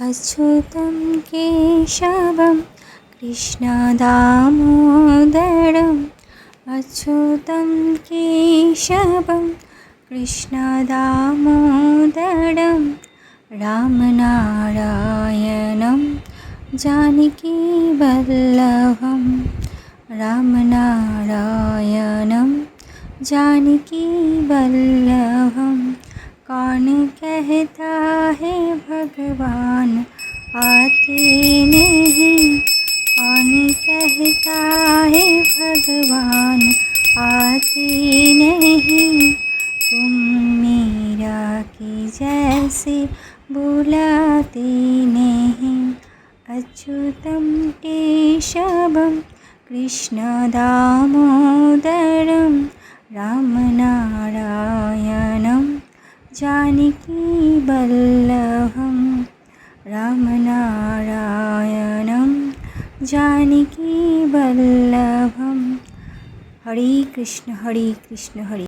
अच्युतं केशवं कृष्णदामोदरम् अच्युतं केशवं कृष्णदामोदरं रामनारायणं जानकीवल्लभं रामनारायणं जानकीवल्लभं। कौन कहता है भगवान आते नहीं, कौन कहता है भगवान आते नहीं, तुम मीरा की जैसे बुलाते नहीं। अच्युतं केशवं कृष्णदामोदरं रामनारायणं जानकीवल्लभं रामनारायणं जानकीवल्लभं। हरे कृष्ण हरे कृष्ण हरे